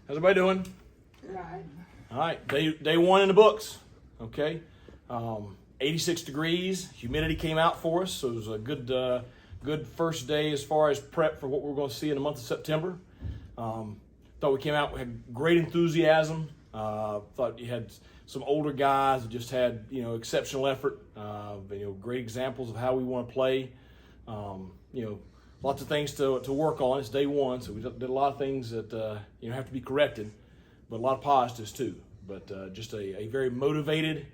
How's everybody doing? Right. All right, day one in the books. Okay, 86 degrees. Humidity came out for us, so it was a good first day as far as prep for what we're going to see in the month of September. Thought we came out, we had great enthusiasm. Thought you had some older guys that just had exceptional effort. Great examples of how we want to play. Lots of things to work on. It's day one, so we did a lot of things that have to be corrected, but a lot of positives too. But just a very motivated.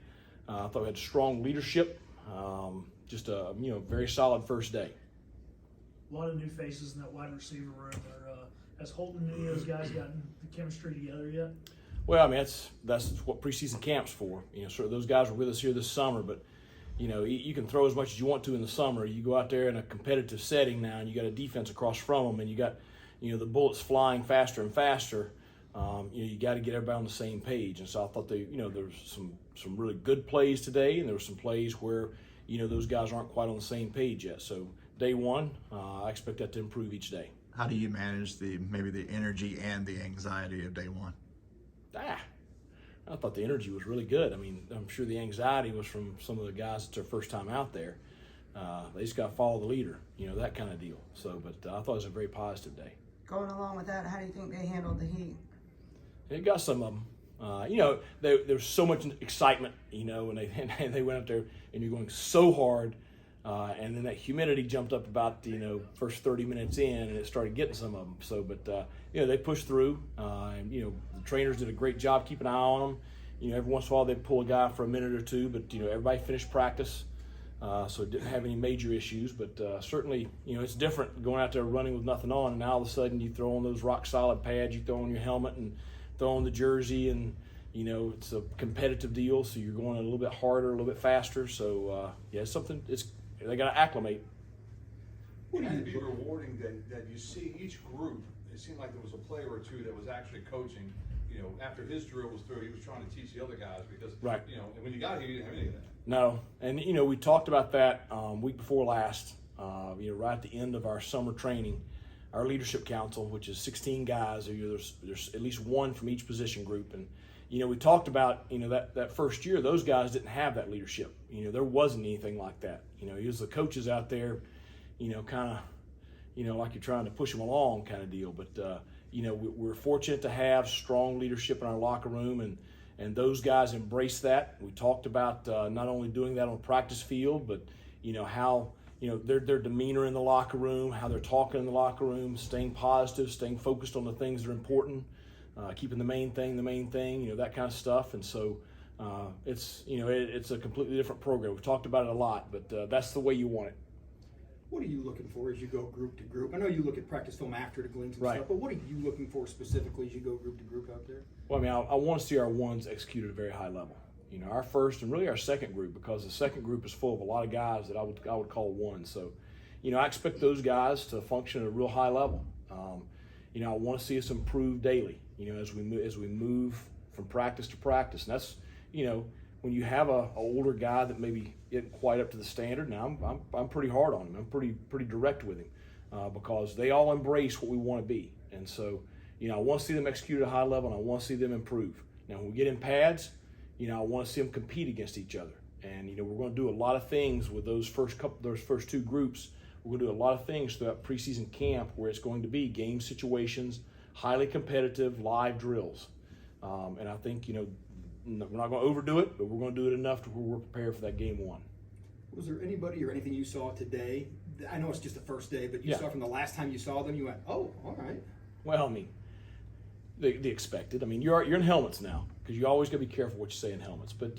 I thought we had strong leadership. Just a very solid first day. A lot of new faces in that wide receiver room. Has Holton and any of those guys gotten the chemistry together yet? Well, I mean that's what preseason camp's for. Sort of those guys were with us here this summer, but you can throw as much as you want to in the summer. You go out there in a competitive setting now, and you got a defense across from them, and you got the bullets flying faster and faster. You got to get everybody on the same page, and so I thought there was some really good plays today, and there were some plays where those guys aren't quite on the same page yet. So day one, I expect that to improve each day. How do you manage maybe the energy and the anxiety of day one? I thought the energy was really good. I mean, I'm sure the anxiety was from some of the guys it's their first time out there. They just got to follow the leader, that kind of deal. So, but I thought it was a very positive day. Going along with that, how do you think they handled the heat? It got some of them. There was so much excitement, and they went up there and you're going so hard. And then that humidity jumped up about first 30 minutes in, and it started getting some of them. So, but they pushed through, and the trainers did a great job keeping an eye on them. Every once in a while they'd pull a guy for a minute or two, but everybody finished practice, so it didn't have any major issues. But certainly, it's different going out there running with nothing on, and now all of a sudden you throw on those rock solid pads, you throw on your helmet, and throw on the jersey, and it's a competitive deal, so you're going a little bit harder, a little bit faster. So it's something. They got to acclimate. Wouldn't it be rewarding that you see each group? It seemed like there was a player or two that was actually coaching. After his drill was through, he was trying to teach the other guys because, right. When you got here, you didn't have any of that. No, and we talked about that week before last. Right at the end of our summer training, our leadership council, which is 16 guys. There's at least one from each position group, and we talked about that first year, those guys didn't have that leadership. There wasn't anything like that. It was the coaches out there, kind of, like you're trying to push them along kind of deal. But we're fortunate to have strong leadership in our locker room, and those guys embrace that. We talked about not only doing that on the practice field, but how their demeanor in the locker room, how they're talking in the locker room, staying positive, staying focused on the things that are important. Keeping the main thing, that kind of stuff. And so it's a completely different program. We've talked about it a lot, but that's the way you want it. What are you looking for as you go group to group? I know you look at practice film after to glean some right. stuff, but what are you looking for specifically as you go group to group out there? Well, I mean, I want to see our ones executed at a very high level. Our first and really our second group, because the second group is full of a lot of guys that I would call ones. So, I expect those guys to function at a real high level. I want to see us improve daily. As we move from practice to practice, and that's when you have a older guy that maybe isn't quite up to the standard. Now I'm pretty hard on him. I'm pretty direct with him because they all embrace what we want to be, and so I want to see them execute at a high level, and I want to see them improve. Now when we get in pads, I want to see them compete against each other, and we're going to do a lot of things with those first two groups. We're going to do a lot of things throughout preseason camp where it's going to be game situations, highly competitive live drills. And I think, we're not going to overdo it, but we're going to do it enough to where we're prepared for that game one. Was there anybody or anything you saw today? I know it's just the first day, but you saw from the last time you saw them, you went, oh, all right. Well, I mean, the expected. I mean, you're in helmets now because you always got to be careful what you say in helmets. But,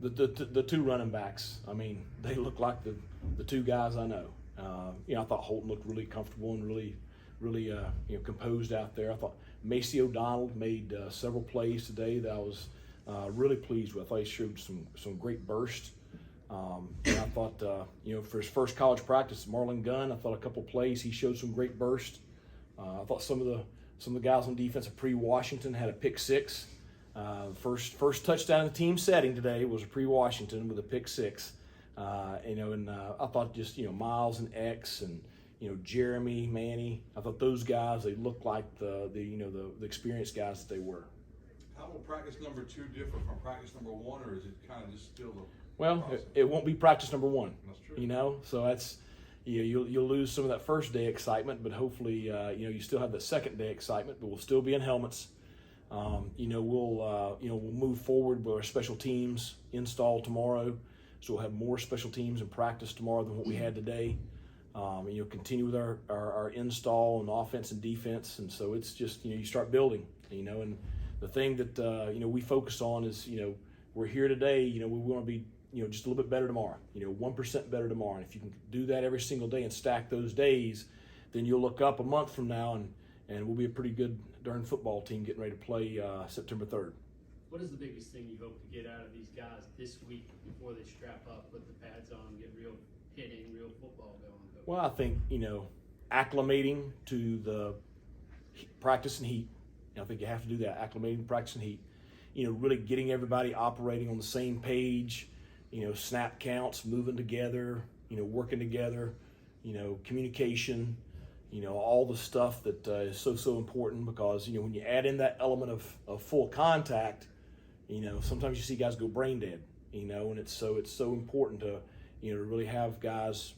the two running backs, I mean, they look like the two guys I know. I thought Holton looked really comfortable and really composed out there. I thought Macy O'Donnell made several plays today that I was really pleased with. I thought he showed some great burst. And I thought, for his first college practice, Marlon Gunn, I thought a couple plays he showed some great burst. I thought some of the guys on defense at pre-Washington had a pick six. First touchdown in the team setting today was a pre-Washington with a pick six. And I thought just Miles and X and Jeremy, Manny. I thought those guys, they looked like the experienced guys that they were. How will practice number 2 differ from practice number 1, or is it kind of just still a Well, process? it won't be practice number 1. That's true. So that's you'll lose some of that first day excitement, but hopefully you still have that second day excitement. But we'll still be in helmets. We'll move forward with our special teams install tomorrow, so we'll have more special teams in practice tomorrow than what we had today. Continue with our install on offense and defense, and so it's just you start building. And the thing that we focus on is we're here today. We want to be just a little bit better tomorrow. 1% better tomorrow. And if you can do that every single day and stack those days, then you'll look up a month from now and we'll be a pretty good darn football team getting ready to play September 3rd. What is the biggest thing you hope to get out of these guys this week before they strap up, put the pads on, get real hitting, real football going? Well, I think, acclimating to the practice and heat. I think you have to do that, acclimating, practice and heat. Really getting everybody operating on the same page, snap counts, moving together, working together, communication, all the stuff that is so important because, when you add in that element of full contact, sometimes you see guys go brain dead, and it's so important to, to really have guys,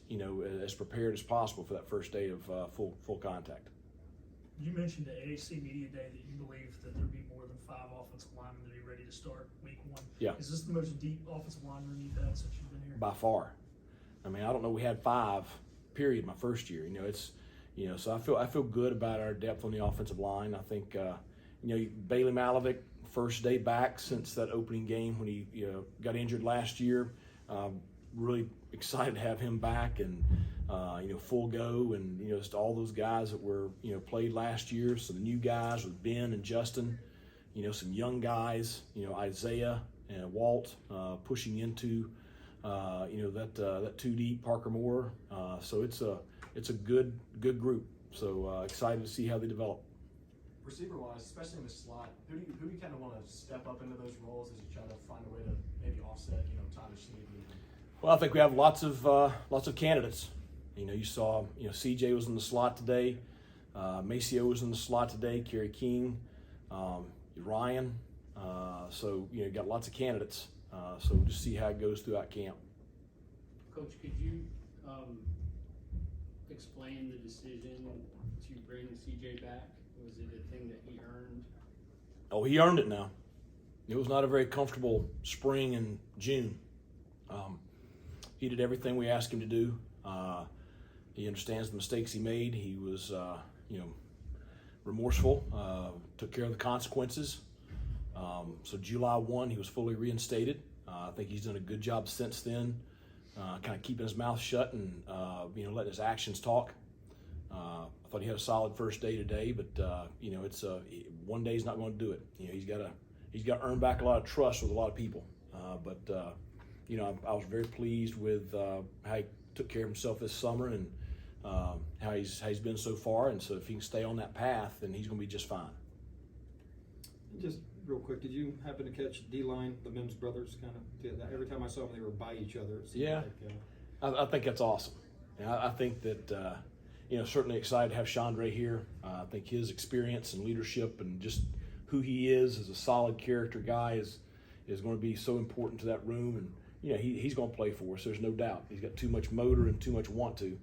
as prepared as possible for that first day of full contact. You mentioned at AAC Media Day that you believe that there'd be more than 5 offensive linemen to be ready to start week 1. Yeah. Is this the most deep offensive line room you've had since you've been here? By far. I mean, I don't know. We had 5, period, my first year. So I feel good about our depth on the offensive line. I think, Bailey Malovic, first day back since that opening game when he got injured last year. Really excited to have him back and full go, and just all those guys that were played last year. So the new guys with Ben and Justin, some young guys, Isaiah and Walt pushing into that 2 deep Parker Moore. So it's a good group. So excited to see how they develop. Receiver-wise, especially in the slot, who do you kind of want to step up into those roles as you try to find a way to maybe offset, Tyler Sneed? Well, I think we have lots of candidates. You saw, CJ was in the slot today, Maceo was in the slot today, Kerry King, Ryan. So you got lots of candidates. So we'll just see how it goes throughout camp. Coach, could you explain the decision to bring CJ back? Was it a thing that he earned? Oh, he earned it now. It was not a very comfortable spring and June. He did everything we asked him to do. He understands the mistakes he made. He was, remorseful, took care of the consequences. So July 1, he was fully reinstated. I think he's done a good job since then, kind of keeping his mouth shut and, letting his actions talk. I thought he had a solid first day today, but, it's one day he's not going to do it. He's got to earn back a lot of trust with a lot of people. I was very pleased with how he took care of himself this summer and how he's been so far. And so if he can stay on that path, then he's going to be just fine. Just real quick, did you happen to catch D-line, the Mims brothers, kind of? Every time I saw them, they were by each other. It seemed like, I think that's awesome. I think that, certainly excited to have Chandre here. I think his experience and leadership and just who he is as a solid character guy is going to be so important to that room. And, he's going to play for us. There's no doubt. He's got too much motor and too much want to.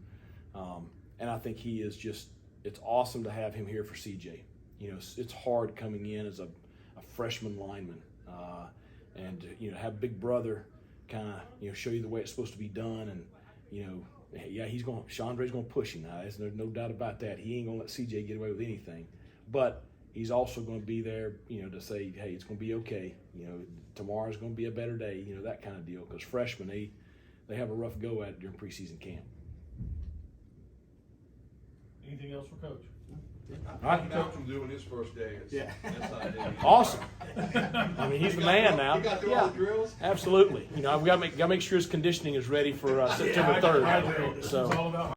And I think he is it's awesome to have him here for CJ. It's hard coming in as a freshman lineman and, have big brother kind of, show you the way it's supposed to be done. And, Chandre's going to push him now. There's no doubt about that. He ain't going to let CJ get away with anything. But he's also going to be there, to say, hey, it's going to be okay. Tomorrow's going to be a better day, that kind of deal. Because freshmen, they have a rough go at it during preseason camp. Anything else for Coach? All right. Coach from doing his first day. That's ideal. Awesome. I mean, he's the man now. You got through all the drills? Absolutely. We got to make sure his conditioning is ready for September 3rd. This is all about